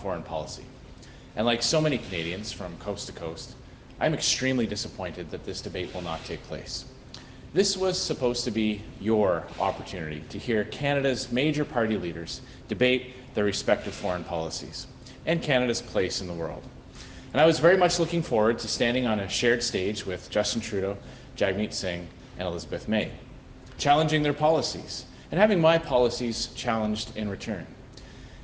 foreign policy. And like so many Canadians from coast to coast, I'm extremely disappointed that this debate will not take place. This was supposed to be your opportunity to hear Canada's major party leaders debate their respective foreign policies and Canada's place in the world. And I was very much looking forward to standing on a shared stage with Justin Trudeau, Jagmeet Singh, and Elizabeth May, challenging their policies and having my policies challenged in return.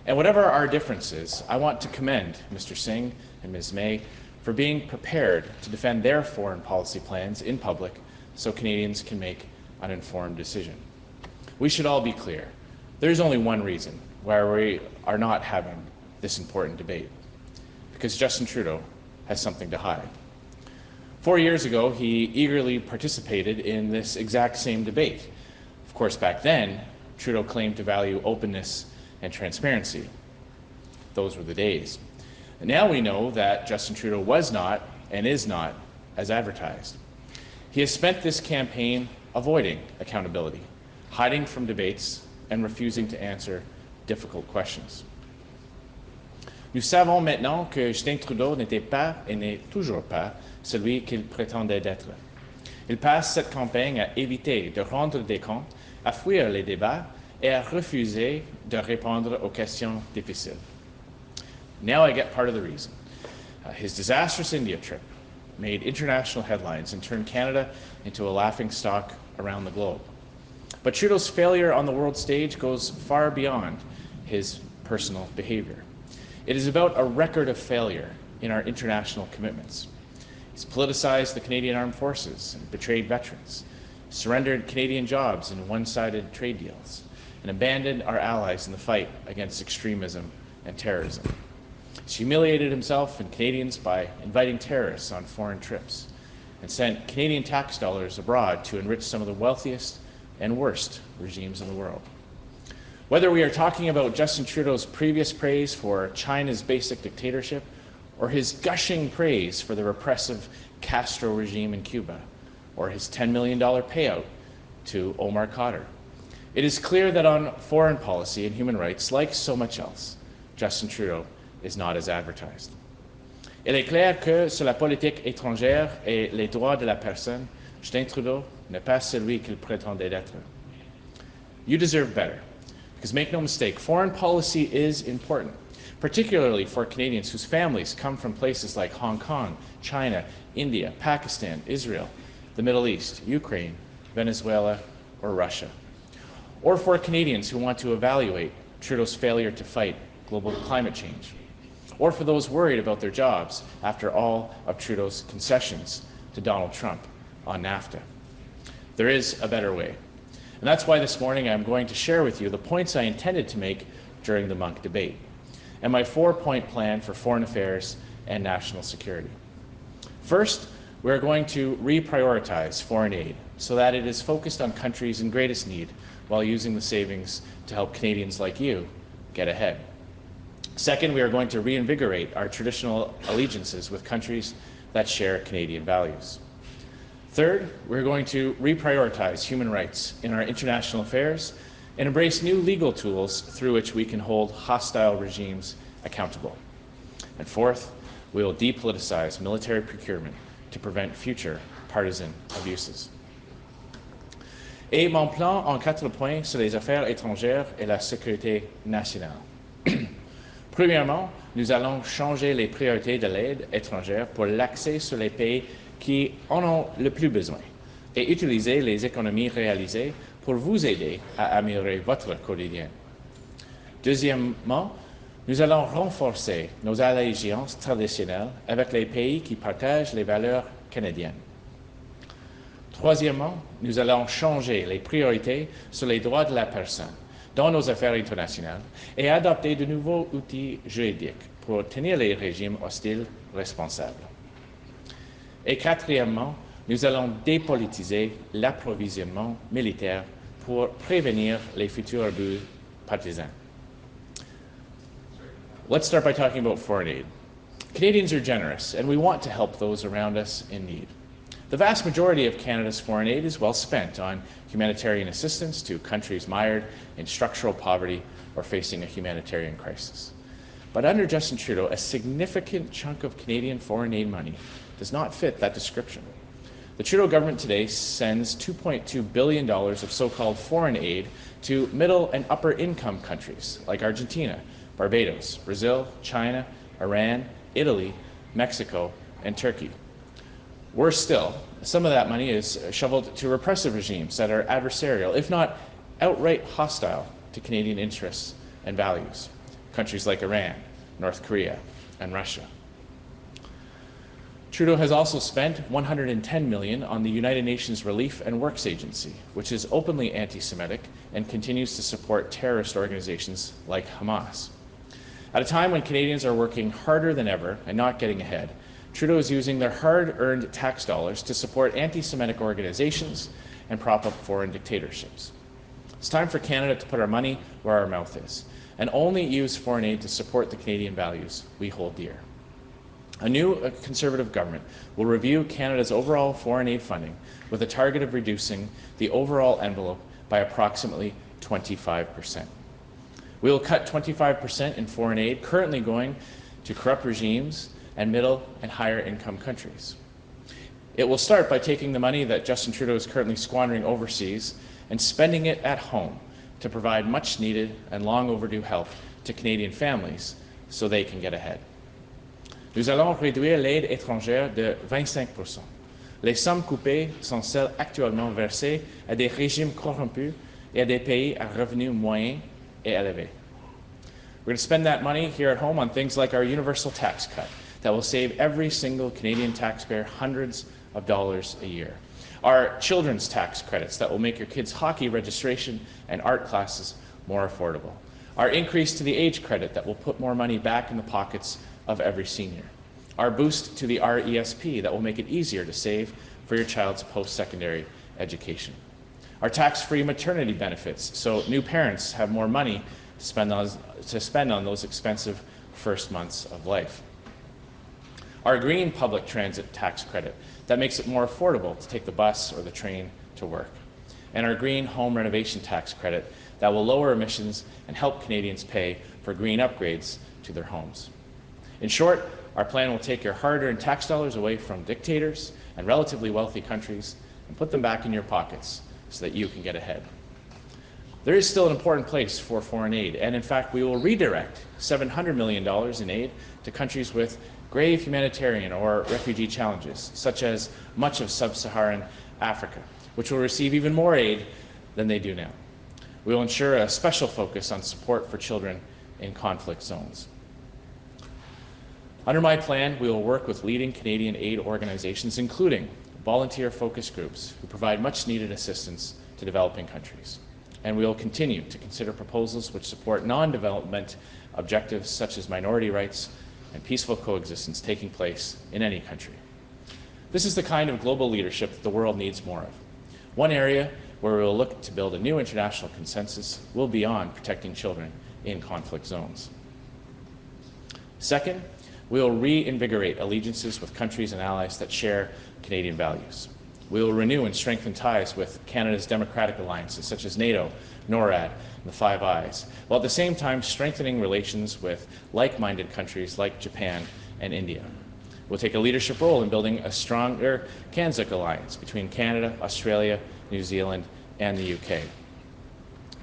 And whatever our differences, I want to commend Mr. Singh and Ms. May for being prepared to defend their foreign policy plans in public so Canadians can make an informed decision. We should all be clear. There's only one reason why we are not having this important debate, because Justin Trudeau has something to hide. 4 years ago, he eagerly participated in this exact same debate. Of course, back then, Trudeau claimed to value openness and transparency. Those were the days. And now we know that Justin Trudeau was not and is not as advertised. He has spent this campaign avoiding accountability, hiding from debates, and refusing to answer difficult questions. Nous savons maintenant que Justin Trudeau n'était pas et n'est toujours pas celui qu'il prétendait être. Il passe cette campagne à éviter de rendre des comptes, à fuir les débats et à refuser de répondre aux questions difficiles. Now I get part of the reason. His disastrous India trip made international headlines and turned Canada into a laughingstock around the globe. But Trudeau's failure on the world stage goes far beyond his personal behavior. It is about a record of failure in our international commitments. He's politicized the Canadian Armed Forces and betrayed veterans, surrendered Canadian jobs in one-sided trade deals, and abandoned our allies in the fight against extremism and terrorism. He's humiliated himself and Canadians by inviting terrorists on foreign trips and sent Canadian tax dollars abroad to enrich some of the wealthiest and worst regimes in the world. Whether we are talking about Justin Trudeau's previous praise for China's basic dictatorship or his gushing praise for the repressive Castro regime in Cuba, or his $10 million payout to Omar Khadr, it is clear that on foreign policy and human rights, like so much else, Justin Trudeau is not as advertised. Il est clair que sur la politique étrangère et les droits de la personne, Justin Trudeau n'est pas celui qu'il prétendait être. You deserve better, because make no mistake, foreign policy is important, particularly for Canadians whose families come from places like Hong Kong, China, India, Pakistan, Israel, the Middle East, Ukraine, Venezuela, or Russia. Or for Canadians who want to evaluate Trudeau's failure to fight global climate change. Or for those worried about their jobs after all of Trudeau's concessions to Donald Trump on NAFTA. There is a better way. And that's why this morning I'm going to share with you the points I intended to make during the Monk debate, and my 4-point plan for foreign affairs and national security. First, we're going to reprioritize foreign aid so that it is focused on countries in greatest need while using the savings to help Canadians like you get ahead. Second, we are going to reinvigorate our traditional allegiances with countries that share Canadian values. Third, we're going to reprioritize human rights in our international affairs and embrace new legal tools through which we can hold hostile regimes accountable. And fourth, we will depoliticize military procurement to prevent future partisan abuses. Et mon plan en 4 points sur les affaires étrangères et la sécurité nationale. Premièrement, nous allons changer les priorités de l'aide étrangère pour l'accès sur les pays qui en ont le plus besoin et utiliser les économies réalisées pour vous aider à améliorer votre quotidien. Deuxièmement, nous allons renforcer nos allégeances traditionnelles avec les pays qui partagent les valeurs canadiennes. Troisièmement, nous allons changer les priorités sur les droits de la personne dans nos affaires internationales et adopter de nouveaux outils juridiques pour tenir les régimes hostiles responsables. Et quatrièmement, nous allons dépolitiser l'approvisionnement militaire pour prévenir les futurs abus partisans. Let's start by talking about foreign aid. Canadians are generous, and we want to help those around us in need. The vast majority of Canada's foreign aid is well spent on humanitarian assistance to countries mired in structural poverty or facing a humanitarian crisis. But under Justin Trudeau, a significant chunk of Canadian foreign aid money does not fit that description. The Trudeau government today sends $2.2 billion of so-called foreign aid to middle and upper income countries like Argentina, Barbados, Brazil, China, Iran, Italy, Mexico, and Turkey. Worse still, some of that money is shoveled to repressive regimes that are adversarial, if not outright hostile to Canadian interests and values. Countries like Iran, North Korea, and Russia. Trudeau has also spent $110 million on the United Nations Relief and Works Agency, which is openly anti-Semitic and continues to support terrorist organizations like Hamas. At a time when Canadians are working harder than ever and not getting ahead, Trudeau is using their hard-earned tax dollars to support anti-Semitic organizations and prop up foreign dictatorships. It's time for Canada to put our money where our mouth is and only use foreign aid to support the Canadian values we hold dear. A new Conservative government will review Canada's overall foreign aid funding with a target of reducing the overall envelope by approximately 25%. We will cut 25% in foreign aid currently going to corrupt regimes and middle and higher income countries. It will start by taking the money that Justin Trudeau is currently squandering overseas and spending it at home to provide much needed and long overdue help to Canadian families so they can get ahead. Nous allons réduire l'aide étrangère de 25%. Les sommes coupées sont celles actuellement versées à des régimes corrompus et à des pays à revenus moyens et élevés. We're going to spend that money here at home on things like our universal tax cut that will save every single Canadian taxpayer hundreds of dollars a year. Our children's tax credits that will make your kids' hockey registration and art classes more affordable. Our increase to the age credit that will put more money back in the pockets of every senior. Our boost to the RESP that will make it easier to save for your child's post-secondary education. Our tax-free maternity benefits so new parents have more money to spend on those expensive first months of life. Our green public transit tax credit that makes it more affordable to take the bus or the train to work. And our green home renovation tax credit that will lower emissions and help Canadians pay for green upgrades to their homes. In short, our plan will take your hard-earned tax dollars away from dictators and relatively wealthy countries and put them back in your pockets so that you can get ahead. There is still an important place for foreign aid, and in fact, we will redirect $700 million in aid to countries with grave humanitarian or refugee challenges, such as much of sub-Saharan Africa, which will receive even more aid than they do now. We will ensure a special focus on support for children in conflict zones. Under my plan, we will work with leading Canadian aid organizations, including volunteer focus groups who provide much-needed assistance to developing countries. And we will continue to consider proposals which support non-development objectives such as minority rights and peaceful coexistence taking place in any country. This is the kind of global leadership that the world needs more of. One area where we will look to build a new international consensus will be on protecting children in conflict zones. Second, we will reinvigorate allegiances with countries and allies that share Canadian values. We will renew and strengthen ties with Canada's democratic alliances such as NATO, NORAD, and the Five Eyes, while at the same time strengthening relations with like-minded countries like Japan and India. We'll take a leadership role in building a stronger CANZUK alliance between Canada, Australia, New Zealand, and the UK.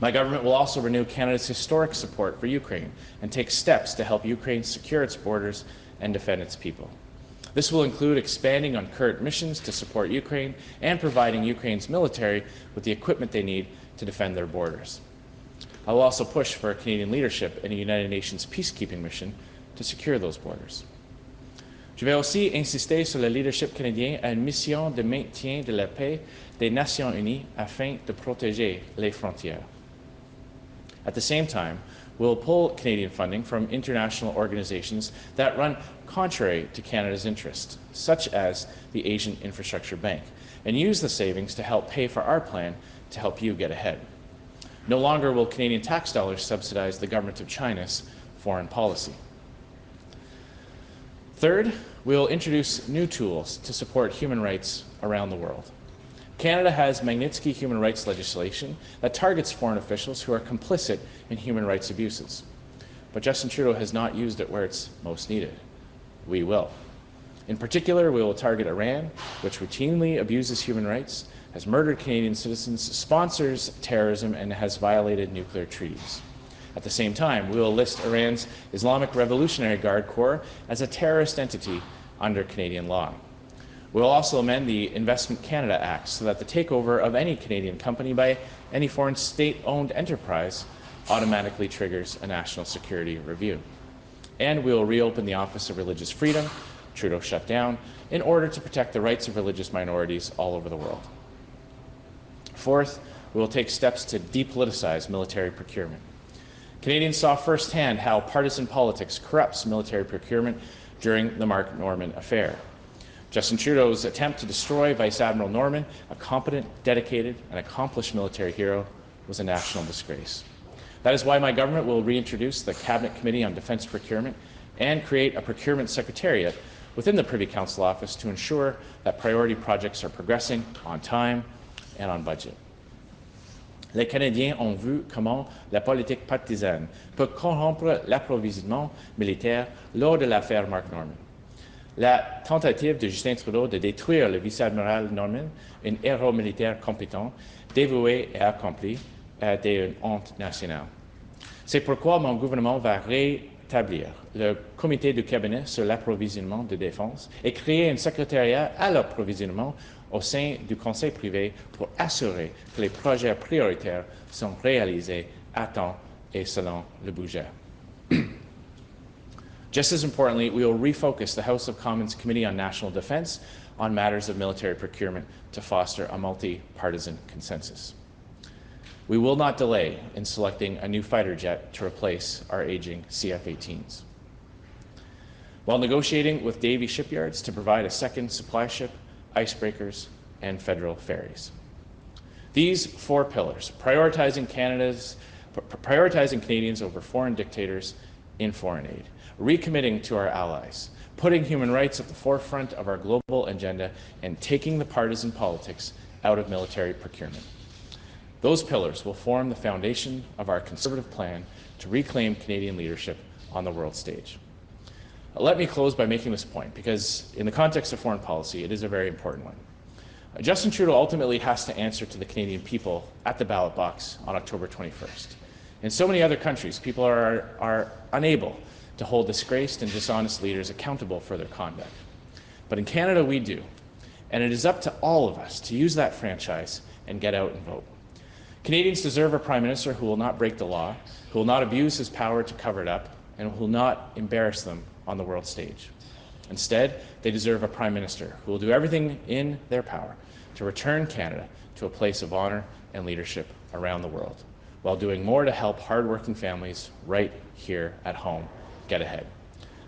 My government will also renew Canada's historic support for Ukraine and take steps to help Ukraine secure its borders and defend its people. This will include expanding on current missions to support Ukraine and providing Ukraine's military with the equipment they need to defend their borders. I will also push for Canadian leadership in a United Nations peacekeeping mission to secure those borders. Je vais aussi insister sur le leadership canadien à une mission de maintien de la paix des Nations Unies afin de protéger les frontières. At the same time, we'll pull Canadian funding from international organizations that run contrary to Canada's interests, such as the Asian Infrastructure Bank, and use the savings to help pay for our plan to help you get ahead. No longer will Canadian tax dollars subsidize the government of China's foreign policy. Third, we'll introduce new tools to support human rights around the world. Canada has Magnitsky human rights legislation that targets foreign officials who are complicit in human rights abuses. but Justin Trudeau has not used it where it's most needed. We will. In particular, we will target Iran, which routinely abuses human rights, has murdered Canadian citizens, sponsors terrorism, and has violated nuclear treaties. At the same time, we will list Iran's Islamic Revolutionary Guard Corps as a terrorist entity under Canadian law. We will also amend the Investment Canada Act so that the takeover of any Canadian company by any foreign state-owned enterprise automatically triggers a national security review. And we will reopen the Office of Religious Freedom, Trudeau shut down, in order to protect the rights of religious minorities all over the world. Fourth, we will take steps to depoliticize military procurement. Canadians saw firsthand how partisan politics corrupts military procurement during the Mark Norman affair. Justin Trudeau's attempt to destroy Vice Admiral Norman, a competent, dedicated, and accomplished military hero, was a national disgrace. That is why my government will reintroduce the Cabinet Committee on Defence Procurement and create a procurement secretariat within the Privy Council office to ensure that priority projects are progressing on time and on budget. Les Canadiens ont vu comment la politique partisane peut corrompre l'approvisionnement militaire lors de l'affaire Mark Norman. La tentative de Justin Trudeau de détruire le vice-admiral Norman, un héros militaire compétent, dévoué et accompli, a été une honte nationale. C'est pourquoi mon gouvernement va rétablir le comité du cabinet sur l'approvisionnement de défense et créer un secrétariat à l'approvisionnement au sein du conseil privé pour assurer que les projets prioritaires sont réalisés à temps et selon le budget. Just as importantly, we will refocus the House of Commons Committee on National Defence on matters of military procurement to foster a multi-partisan consensus. We will not delay in selecting a new fighter jet to replace our aging CF-18s. While negotiating with Davie shipyards to provide a second supply ship, icebreakers, and federal ferries. These four pillars, prioritizing Canadians over foreign dictators in foreign aid, recommitting to our allies, putting human rights at the forefront of our global agenda, and taking the partisan politics out of military procurement. Those pillars will form the foundation of our Conservative plan to reclaim Canadian leadership on the world stage. Let me close by making this point, because in the context of foreign policy, it is a very important one. Justin Trudeau ultimately has to answer to the Canadian people at the ballot box on October 21st. In so many other countries, people are unable to hold disgraced and dishonest leaders accountable for their conduct. But in Canada, we do. And it is up to all of us to use that franchise and get out and vote. Canadians deserve a Prime Minister who will not break the law, who will not abuse his power to cover it up, and who will not embarrass them on the world stage. Instead, they deserve a Prime Minister who will do everything in their power to return Canada to a place of honour and leadership around the world, while doing more to help hard-working families right here at home get ahead.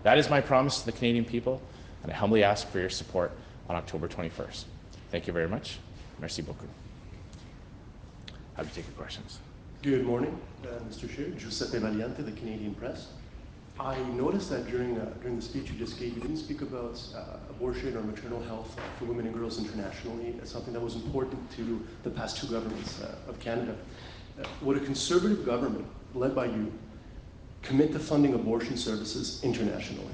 That is my promise to the Canadian people, and I humbly ask for your support on October 21st. Thank you very much. Merci beaucoup. Happy to take your questions. Good morning, Mr. Scheer. Giuseppe Valiante, the Canadian Press. I noticed that during the speech you just gave, you didn't speak about abortion or maternal health for women and girls internationally as something that was important to the past two governments of Canada. Would a Conservative government, led by you, commit to funding abortion services internationally?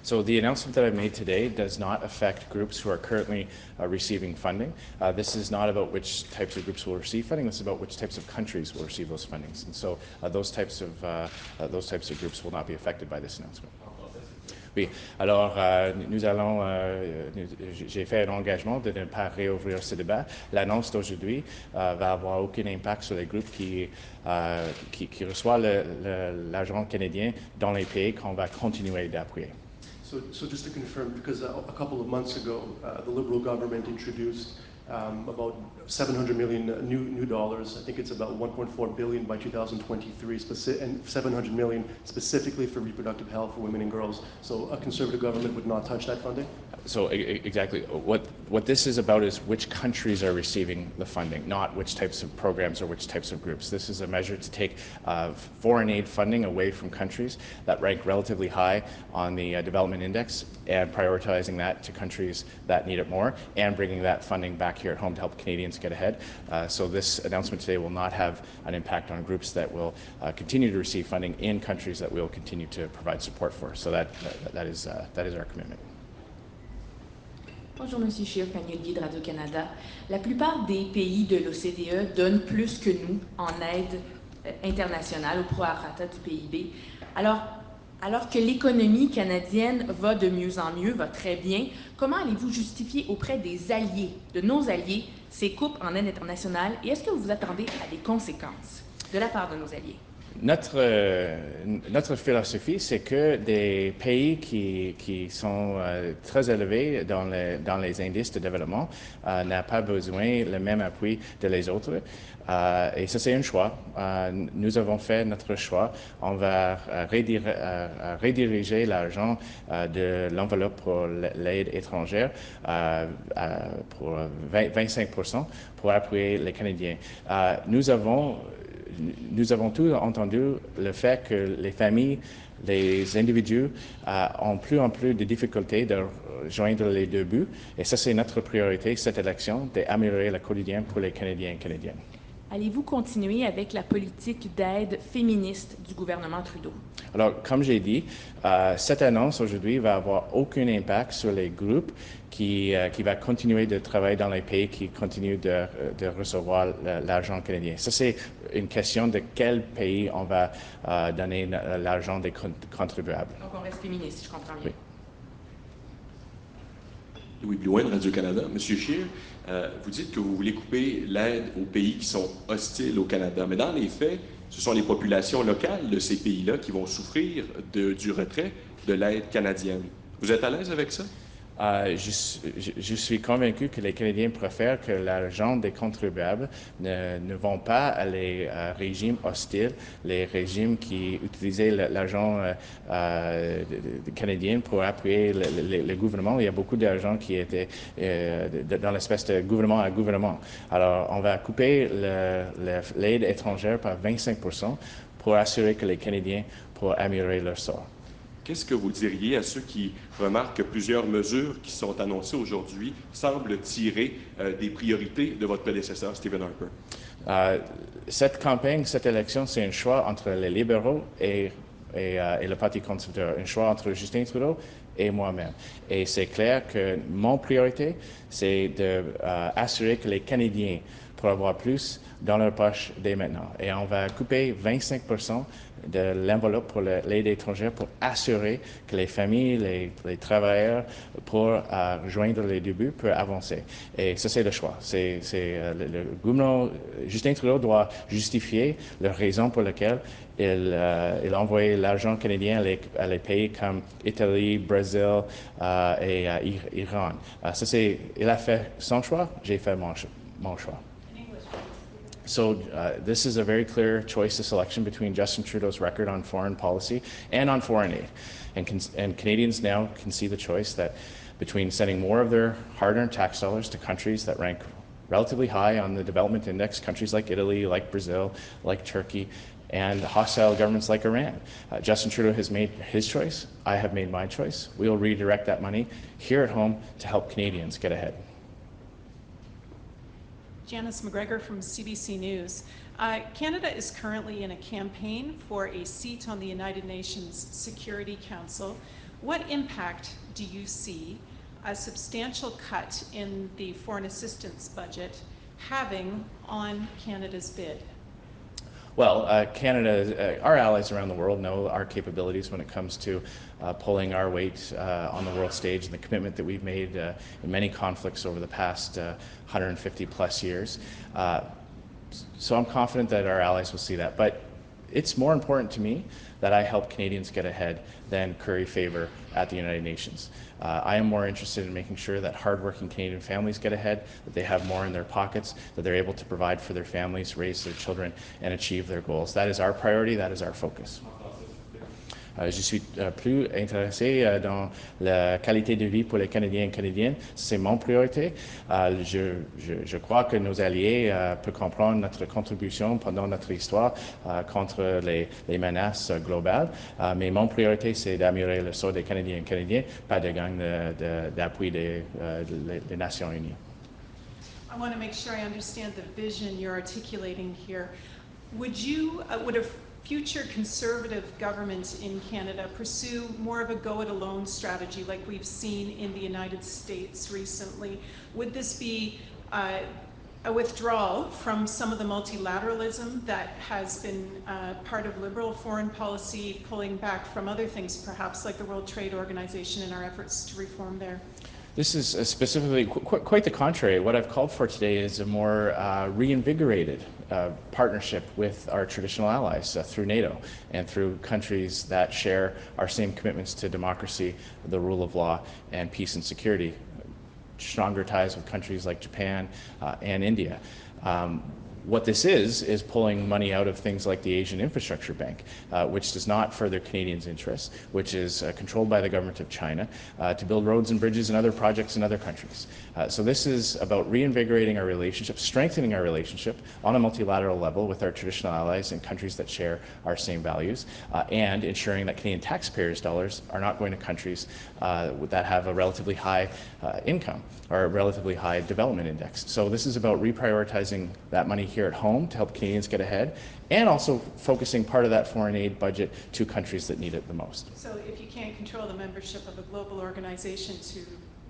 So the announcement that I made today does not affect groups who are currently receiving funding. This is not about which types of groups will receive funding. This is about which types of countries will receive those fundings. And so those types of groups will not be affected by this announcement. Oui, alors j'ai fait un engagement de ne pas réouvrir ce débat. L'annonce d'aujourd'hui va avoir aucun impact sur les groupes qui reçoivent l'argent canadien dans les pays qu'on va continuer d'appuyer. So just to confirm, because a couple of months ago, the Liberal government introduced about $700 million new dollars. I think it's about $1.4 billion by 2023, and $700 million specifically for reproductive health for women and girls. So a Conservative government would not touch that funding? So exactly. What this is about is which countries are receiving the funding, not which types of programs or which types of groups. This is a measure to take foreign aid funding away from countries that rank relatively high on the development index and prioritizing that to countries that need it more and bringing that funding back back here at home to help Canadians get ahead. So this announcement today will not have an impact on groups that will continue to receive funding in countries that we will continue to provide support for. So that is our commitment. Bonjour, M. Scheer, Fanny Ollier de Radio-Canada. La plupart des pays de l'OCDE donnent plus que nous en aide internationale au prorata du PIB. Alors que l'économie canadienne va de mieux en mieux, va très bien, comment allez-vous justifier auprès des alliés, de nos alliés, ces coupes en aide internationale et est-ce que vous vous attendez à des conséquences de la part de nos alliés? Notre philosophie, c'est que des pays qui sont très élevés dans les indices de développement n'ont pas besoin le même appui de les autres. Et ça, c'est un choix. Nous avons fait notre choix. On va rediriger l'argent de l'enveloppe pour l'aide étrangère pour 25% pour appuyer les Canadiens. Nous avons tous entendu le fait que les familles, les individus ont plus en plus de difficultés de joindre les deux buts. Et ça, c'est notre priorité, cette élection, d'améliorer le quotidien pour les Canadiens et Canadiennes. Allez-vous continuer avec la politique d'aide féministe du gouvernement Trudeau? Alors, comme j'ai dit, cette annonce aujourd'hui va avoir aucun impact sur les groupes qui va continuer de travailler dans les pays qui continuent de recevoir l'argent canadien. Ça, c'est une question de quel pays on va donner l'argent des contribuables. Donc, on reste féministe, si je comprends bien. Oui. Louis Blouin de Radio-Canada. Monsieur Scheer, vous dites que vous voulez couper l'aide aux pays qui sont hostiles au Canada, mais dans les faits, ce sont les populations locales de ces pays-là qui vont souffrir du retrait de l'aide canadienne. Vous êtes à l'aise avec ça? Je suis convaincu que les Canadiens préfèrent que l'argent des contribuables ne vont pas à les régimes hostiles, les régimes qui utilisaient l'argent canadien pour appuyer le gouvernement. Il y a beaucoup d'argent qui était dans l'espèce de gouvernement à gouvernement. Alors, on va couper l'aide étrangère par 25% pour assurer que les Canadiens pourront améliorer leur sort. Qu'est-ce que vous diriez à ceux qui remarquent que plusieurs mesures qui sont annoncées aujourd'hui semblent tirer des priorités de votre prédécesseur, Stephen Harper? Cette campagne, cette élection, c'est un choix entre les libéraux et le Parti conservateur, un choix entre Justin Trudeau et moi-même. Et c'est clair que mon priorité, c'est d'assurer que les Canadiens pourront avoir plus dans leur poche dès maintenant. Et on va couper 25% de l'enveloppe pour l'aide étrangère pour assurer que les familles, les travailleurs, pour rejoindre les débuts, peuvent avancer. Et ça, c'est le choix. Le gouvernement, Justin Trudeau doit justifier la raison pour laquelle il a envoyé l'argent canadien à les pays comme Italie, Brésil et Iran. Il a fait son choix, j'ai fait mon choix. So this is a very clear choice of selection between Justin Trudeau's record on foreign policy and on foreign aid. And Canadians now can see the choice that between sending more of their hard-earned tax dollars to countries that rank relatively high on the development index, countries like Italy, like Brazil, like Turkey, and hostile governments like Iran. Justin Trudeau has made his choice. I have made my choice. We will redirect that money here at home to help Canadians get ahead. Janice McGregor from CBC News. Canada is currently in a campaign for a seat on the United Nations Security Council. What impact do you see a substantial cut in the foreign assistance budget having on Canada's bid? Well, Canada, our allies around the world know our capabilities when it comes to pulling our weight on the world stage and the commitment that we've made in many conflicts over the past 150 plus years. So I'm confident that our allies will see that. But it's more important to me that I help Canadians get ahead than curry favor at the United Nations. I am more interested in making sure that hardworking Canadian families get ahead, that they have more in their pockets, that they're able to provide for their families, raise their children, and achieve their goals. That is our priority, that is our focus. Je suis plus intéressé dans la qualité de vie pour les Canadiens et Canadiennes. C'est mon priorité. Je crois que nos alliés peuvent comprendre notre contribution pendant notre histoire contre les menaces globales. Mais mon priorité, c'est d'améliorer le sort des Canadiens et Canadiennes, pas de gang d'appui des Nations Unies. I want to make sure I understand the vision you're articulating here. Would a future Conservative government in Canada pursue more of a go-it-alone strategy like we've seen in the United States recently? Would this be a withdrawal from some of the multilateralism that has been part of Liberal foreign policy, pulling back from other things perhaps like the World Trade Organization in our efforts to reform there? This is specifically quite the contrary. What I've called for today is a more reinvigorated partnership with our traditional allies through NATO and through countries that share our same commitments to democracy, the rule of law, and peace and security. Stronger ties with countries like Japan and India. What this is pulling money out of things like the Asian Infrastructure Bank, which does not further Canadians' interests, which is controlled by the government of China, to build roads and bridges and other projects in other countries. So this is about reinvigorating our relationship, strengthening our relationship on a multilateral level with our traditional allies and countries that share our same values, and ensuring that Canadian taxpayers' dollars are not going to countries that have a relatively high income or a relatively high development index. So this is about reprioritizing that money here at home to help Canadians get ahead, and also focusing part of that foreign aid budget to countries that need it the most. So if you can't control the membership of a global organization to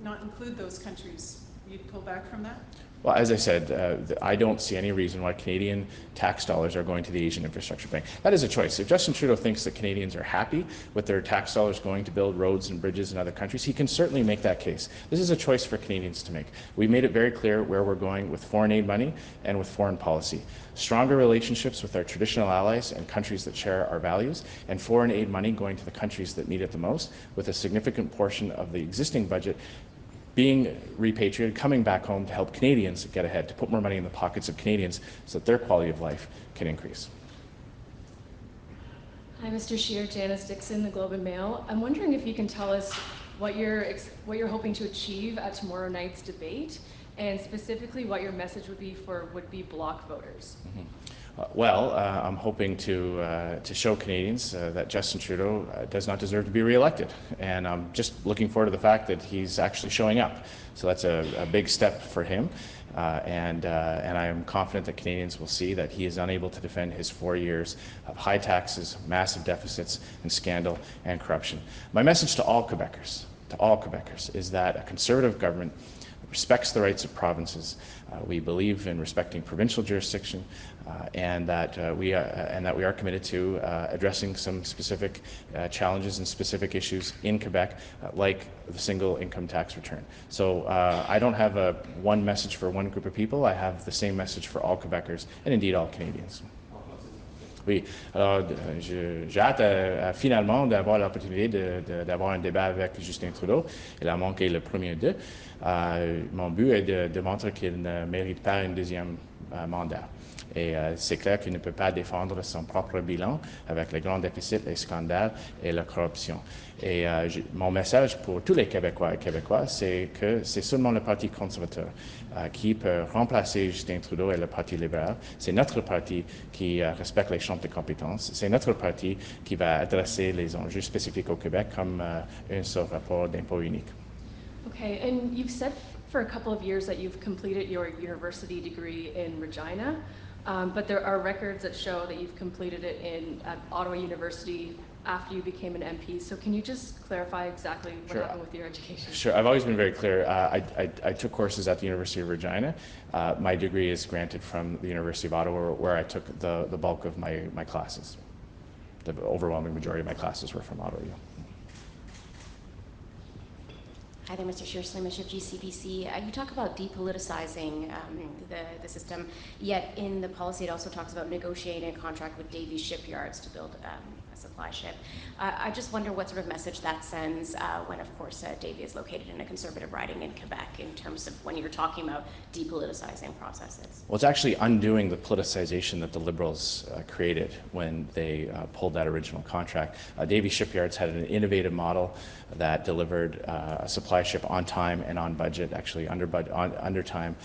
not include those countries, you'd pull back from that? Well, as I said, I don't see any reason why Canadian tax dollars are going to the Asian Infrastructure Bank. That is a choice. If Justin Trudeau thinks that Canadians are happy with their tax dollars going to build roads and bridges in other countries, he can certainly make that case. This is a choice for Canadians to make. We made it very clear where we're going with foreign aid money and with foreign policy. Stronger relationships with our traditional allies and countries that share our values, and foreign aid money going to the countries that need it the most, with a significant portion of the existing budget being repatriated, coming back home to help Canadians get ahead, to put more money in the pockets of Canadians so that their quality of life can increase. Hi, Mr. Scheer, Janice Dixon, the Globe and Mail. I'm wondering if you can tell us what you're hoping to achieve at tomorrow night's debate, and specifically what your message would be for would-be Bloc voters. Well, I'm hoping to show Canadians that Justin Trudeau does not deserve to be re-elected, and I'm just looking forward to the fact that he's actually showing up. So that's a big step for him, and I am confident that Canadians will see that he is unable to defend his 4 years of high taxes, massive deficits, and scandal and corruption. My message to all Quebecers, is that a Conservative government respects the rights of provinces. We believe in respecting provincial jurisdiction, and that we are committed to addressing some specific challenges and specific issues in Quebec, like the single income tax return. So I don't have one message for one group of people. I have the same message for all Quebecers and indeed all Canadians. Oui, alors j'ai hâte finalement d'avoir l'opportunité d'avoir un débat avec Justin Trudeau. Il a manqué le premier d'eux. Mon but est de démontrer qu'il ne mérite pas un deuxième mandat. Et c'est clair qu'il ne peut pas défendre son propre bilan avec les grands déficits, les scandales et la corruption. Et mon message pour tous les Québécois et Québécoises, c'est que c'est seulement le Parti conservateur qui peut remplacer Justin Trudeau et le Parti libéral. C'est notre parti qui respecte les champs de compétences. C'est notre parti qui va adresser les enjeux spécifiques au Québec comme un seul rapport d'impôt unique. Okay, and you've said for a couple of years that you've completed your university degree in Regina, but there are records that show that you've completed it at Ottawa University after you became an MP. So can you just clarify exactly what happened with your education? Sure, I've always been very clear. I took courses at the University of Regina. My degree is granted from the University of Ottawa, where I took the bulk of my classes. The overwhelming majority of my classes were from Ottawa. Hi there, Mr. Scheer, Slimashiv, GCBC. You talk about depoliticizing the system, yet in the policy it also talks about negotiating a contract with Davie Shipyards to build a supply ship. I just wonder what sort of message that sends when, of course, Davie is located in a Conservative riding in Quebec in terms of when you're talking about depoliticizing processes. Well, it's actually undoing the politicization that the Liberals created when they pulled that original contract. Davie Shipyards had an innovative model that delivered a supply ship on time and on budget, actually under time.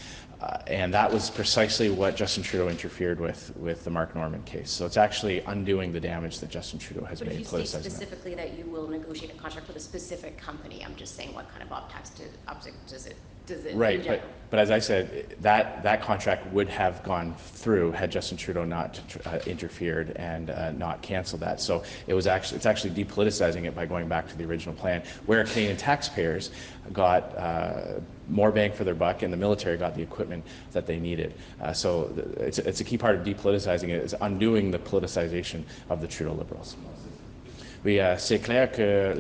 And that was precisely what Justin Trudeau interfered with the Mark Norman case. So it's actually undoing the damage that Justin Trudeau has made politicizing. But if you say specifically that you will negotiate a contract with a specific company, I'm just saying what kind of objects does it does it? Right, but as I said, that contract would have gone through had Justin Trudeau not interfered and not canceled that. So it's actually depoliticizing it by going back to the original plan, where Canadian taxpayers got more bang for their buck and the military got the equipment that they needed. So it's a key part of depoliticizing it, is undoing the politicization of the Trudeau Liberals. Oui, c'est clair que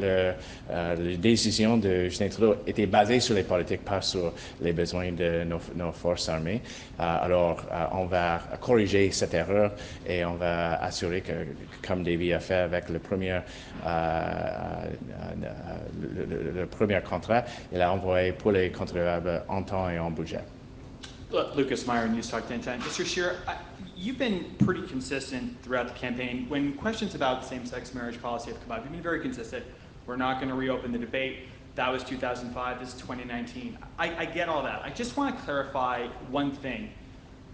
la décision de Justin Trudeau était basée sur les politiques, pas sur les besoins de nos forces armées. Alors, on va corriger cette erreur et on va assurer que, comme Davy a fait avec le premier contrat, il a envoyé pour les contribuables en temps et en budget. Lucas Meyer, News Talk 1010. Mr. Scheer, you've been pretty consistent throughout the campaign. When questions about same-sex marriage policy have come up, you've been very consistent. We're not going to reopen the debate. That was 2005. This is 2019. I get all that. I just want to clarify one thing.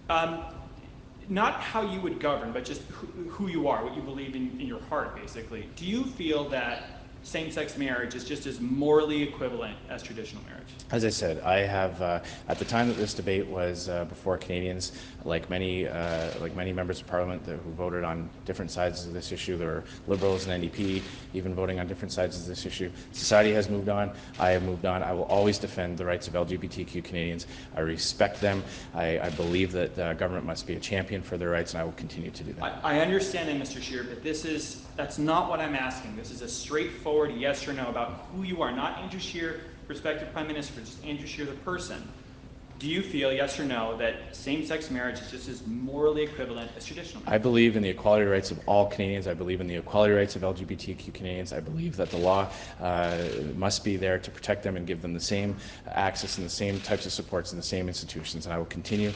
Not how you would govern, but just who you are, what you believe in your heart, basically. Do you feel that same-sex marriage is just as morally equivalent as traditional marriage? As I said, I have, at the time that this debate was before Canadians, like many members of Parliament who voted on different sides of this issue, there were Liberals and NDP even voting on different sides of this issue. Society has moved on. I have moved on. I will always defend the rights of LGBTQ Canadians. I respect them. I believe that the government must be a champion for their rights, and I will continue to do that. I understand that, Mr. Scheer, but that's not what I'm asking. This is a straightforward yes or no about who you are, not Andrew Scheer, prospective Prime Minister, just Andrew Scheer, the person. Do you feel, yes or no, that same-sex marriage is just as morally equivalent as traditional marriage? I believe in the equality rights of all Canadians. I believe in the equality rights of LGBTQ Canadians. I believe that the law must be there to protect them and give them the same access and the same types of supports in the same institutions. And I will continue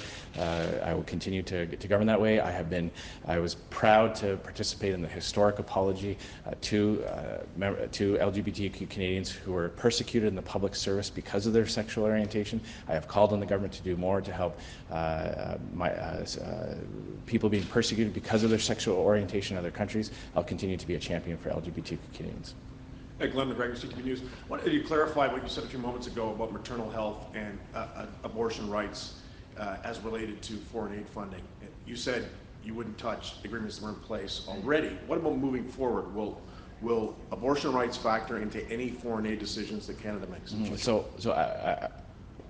to govern that way. I was proud to participate in the historic apology to LGBTQ Canadians who were persecuted in the public service because of their sexual orientation. I have called on the government to do more to help people being persecuted because of their sexual orientation in other countries. I'll continue to be a champion for LGBTQ Canadians. Hey, Glenn McGregor, CTV News. Why don't you clarify what you said a few moments ago about maternal health and abortion rights as related to foreign aid funding? You said you wouldn't touch agreements that were in place already. What about moving forward? Will abortion rights factor into any foreign aid decisions that Canada makes?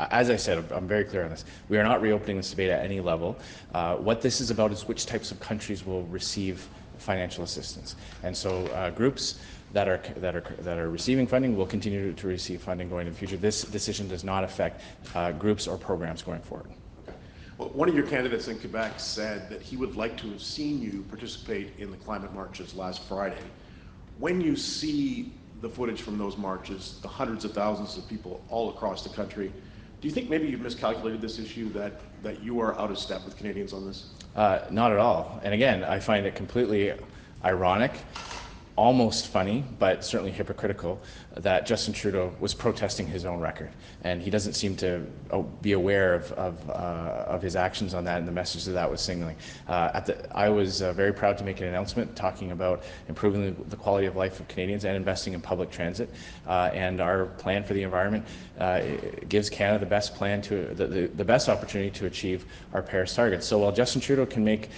As I said, I'm very clear on this. We are not reopening this debate at any level. What this is about is which types of countries will receive financial assistance. And so groups that are receiving funding will continue to receive funding going in the future. This decision does not affect groups or programs going forward. Okay. Well, one of your candidates in Quebec said that he would like to have seen you participate in the climate marches last Friday. When you see the footage from those marches, the hundreds of thousands of people all across the country, do you think maybe you've miscalculated this issue, that you are out of step with Canadians on this? Not at all. And again, I find it completely ironic, almost funny, but certainly hypocritical, that Justin Trudeau was protesting his own record. And he doesn't seem to be aware of his actions on that and the message that was signaling. I was very proud to make an announcement talking about improving the quality of life of Canadians and investing in public transit. And our plan for the environment gives Canada the best plan the best opportunity to achieve our Paris targets. So while Justin Trudeau can make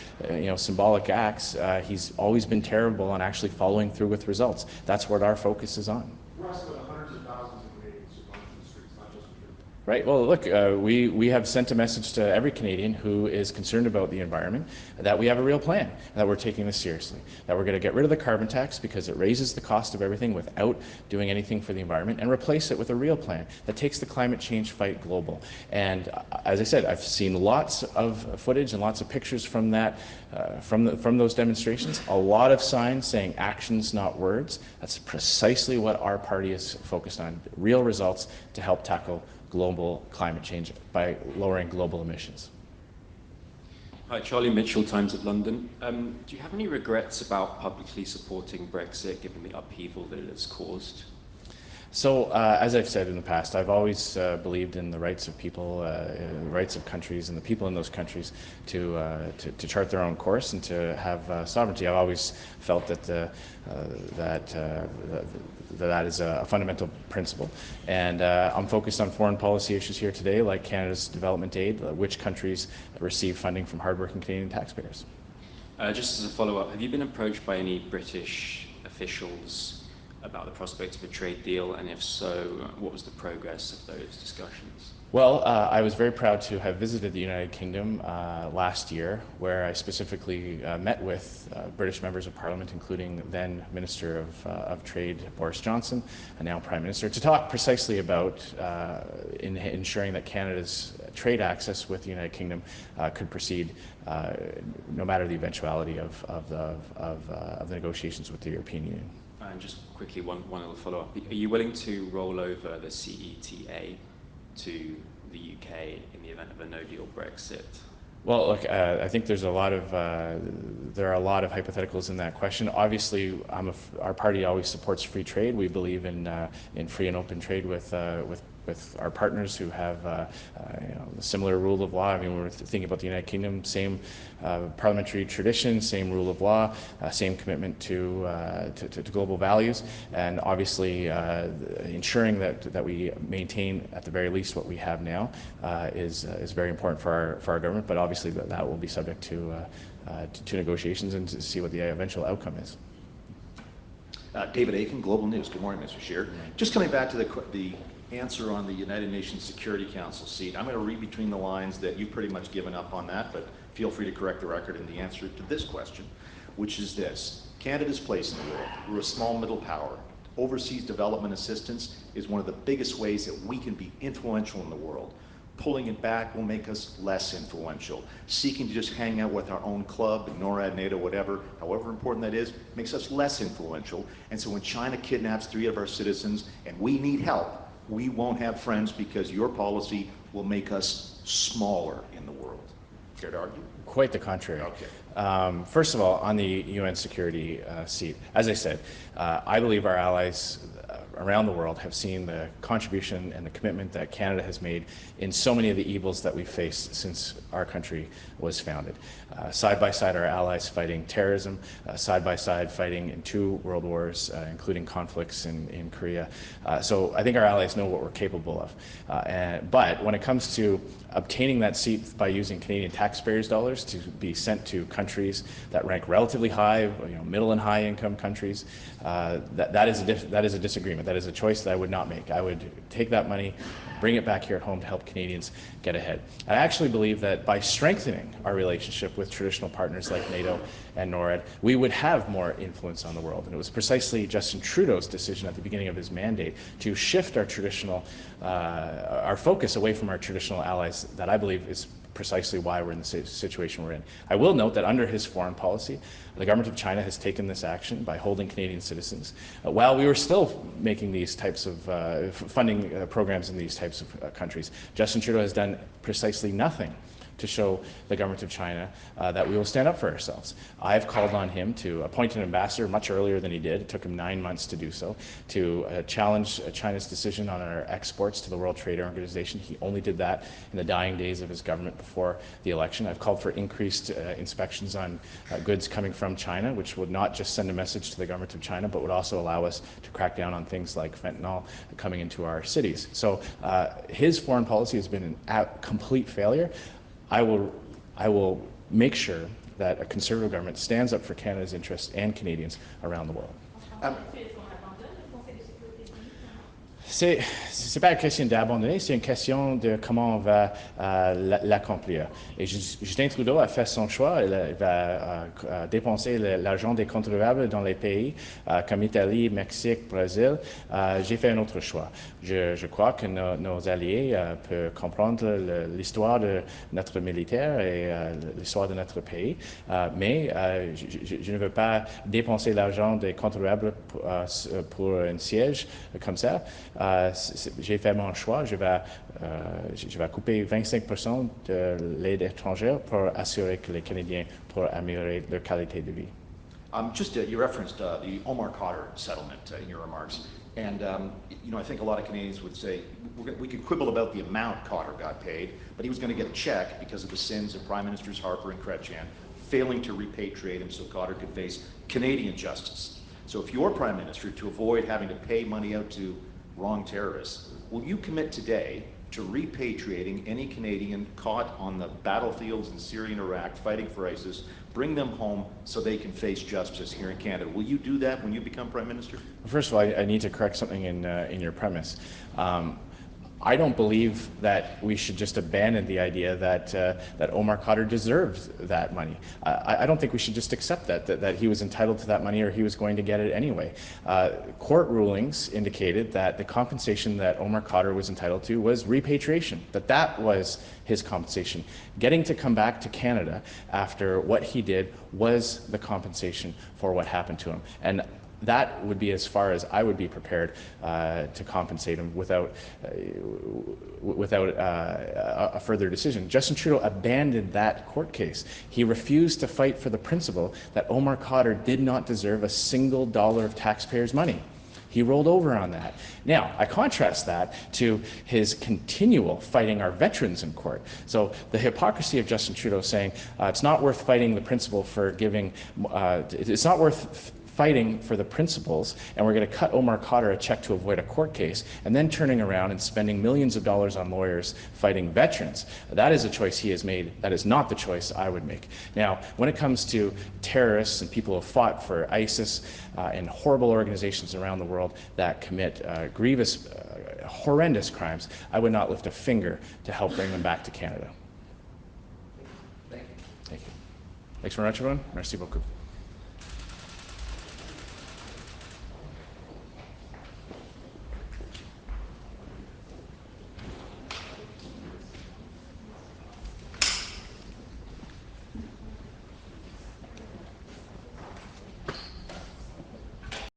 symbolic acts, he's always been terrible on actually following through with results. That's what our focus is on. We're asking about hundreds of thousands of Canadians who march in the streets, not just Trudeau. Right. Well, look, we have sent a message to every Canadian who is concerned about the environment that we have a real plan, that we're taking this seriously, that we're going to get rid of the carbon tax because it raises the cost of everything without doing anything for the environment, and replace it with a real plan that takes the climate change fight global. And as I said, I've seen lots of footage and lots of pictures from that, from those demonstrations. A lot of signs saying actions, not words. That's precisely what our party is focused on: real results to help tackle global climate change by lowering global emissions. Hi, Charlie Mitchell, Times of London. Do you have any regrets about publicly supporting Brexit, given the upheaval that it has caused? So, as I've said in the past, I've always believed in the rights of people, the rights of countries, and the people in those countries to chart their own course and to have sovereignty. I've always felt that that is a fundamental principle. And I'm focused on foreign policy issues here today, like Canada's development aid, which countries receive funding from hardworking Canadian taxpayers. Just as a follow-up, have you been approached by any British officials about the prospect of a trade deal, and if so, what was the progress of those discussions? Well, I was very proud to have visited the United Kingdom last year, where I specifically met with British members of Parliament, including then Minister of Trade Boris Johnson, and now Prime Minister, to talk precisely about ensuring that Canada's trade access with the United Kingdom could proceed no matter the eventuality of the negotiations with the European Union. And just quickly, one little follow-up. Are you willing to roll over the CETA to the UK in the event of a no-deal Brexit? Well, look, I think there are a lot of hypotheticals in that question. Obviously, our party always supports free trade. We believe in free and open trade with our partners who have a similar rule of law. I mean, we're thinking about the United Kingdom, same parliamentary tradition, same rule of law, same commitment to global values, and obviously ensuring that we maintain at the very least what we have now is very important for our government. But obviously that will be subject to negotiations and to see what the eventual outcome is. David Aiken, Global News. Good morning, Mr. Scheer. Just coming back to the answer on the United Nations Security Council seat. I'm going to read between the lines that you've pretty much given up on that, but feel free to correct the record in the answer to this question, which is this. Canada's place in the world. We're a small middle power. Overseas development assistance is one of the biggest ways that we can be influential in the world. Pulling it back will make us less influential. Seeking to just hang out with our own club, NORAD, NATO, whatever, however important that is, makes us less influential. And so when China kidnaps 3 of our citizens and we need help, we won't have friends because your policy will make us smaller in the world. Care to argue? Quite the contrary. Okay. First of all, on the UN security seat, as I said, I believe our allies around the world have seen the contribution and the commitment that Canada has made in so many of the evils that we've faced since our country was founded. Side by side, our allies fighting terrorism, side by side fighting in 2 world wars, including conflicts in Korea. So I think our allies know what we're capable of. But when it comes to obtaining that seat by using Canadian taxpayers' dollars to be sent to countries that rank relatively high, middle and high income countries, that is a disagreement. That is a choice that I would not make. I would take that money, bring it back here at home to help Canadians get ahead. I actually believe that by strengthening our relationship with traditional partners like NATO and NORAD, we would have more influence on the world. And it was precisely Justin Trudeau's decision at the beginning of his mandate to shift our focus away from our traditional allies that I believe is precisely why we're in the situation we're in. I will note that under his foreign policy, the government of China has taken this action by holding Canadian citizens while we were still making these types of funding programs in these types of countries. Justin Trudeau has done precisely nothing to show the government of China that we will stand up for ourselves. I've called on him to appoint an ambassador much earlier than he did. It took him 9 months to do so, to challenge China's decision on our exports to the World Trade Organization. He only did that in the dying days of his government before the election. I've called for increased inspections on goods coming from China, which would not just send a message to the government of China, but would also allow us to crack down on things like fentanyl coming into our cities. So his foreign policy has been a complete failure. I will make sure that a Conservative government stands up for Canada's interests and Canadians around the world. C'est pas une question d'abandonner, c'est une question de comment on va l'accomplir. Et Justin Trudeau a fait son choix, il va dépenser l'argent des contribuables dans les pays comme Italie, Mexique, Brésil. J'ai fait un autre choix. Je crois que nos alliés peuvent comprendre l'histoire de notre militaire et l'histoire de notre pays, mais je ne veux pas dépenser l'argent des contribuables pour un siège comme ça. J'ai fait mon choix, je vais couper 25% de l'aide étrangère pour assurer que les Canadiens pourront améliorer leur qualité de vie. You referenced the Omar Khadr settlement in your remarks. And I think a lot of Canadians would say, we could quibble about the amount Cotter got paid, but he was going to get a check because of the sins of Prime Ministers Harper and Chrétien failing to repatriate him so Cotter could face Canadian justice. So if you're Prime Minister, to avoid having to pay money out to wrong terrorists, will you commit today to repatriating any Canadian caught on the battlefields in Syria and Iraq fighting for ISIS, bring them home so they can face justice here in Canada? Will you do that when you become Prime Minister? First of all, I need to correct something in your premise. I don't believe that we should just abandon the idea that Omar Khadr deserves that money. I don't think we should just accept that he was entitled to that money or he was going to get it anyway. Court rulings indicated that the compensation that Omar Khadr was entitled to was repatriation, that was his compensation. Getting to come back to Canada after what he did was the compensation for what happened to him. And that would be as far as I would be prepared to compensate him without a further decision. Justin Trudeau abandoned that court case. He refused to fight for the principle that Omar Khadr did not deserve a single dollar of taxpayers' money. He rolled over on that. Now, I contrast that to his continual fighting our veterans in court. So the hypocrisy of Justin Trudeau saying it's not worth fighting the principle for giving, it's not worth fighting for the principles, and we're going to cut Omar Khadr a check to avoid a court case, and then turning around and spending millions of dollars on lawyers fighting veterans. That is a choice he has made. That is not the choice I would make. Now, when it comes to terrorists and people who have fought for ISIS and horrible organizations around the world that commit grievous, horrendous crimes, I would not lift a finger to help bring them back to Canada. Thank you. Thank you. Thanks very much, everyone. Merci beaucoup.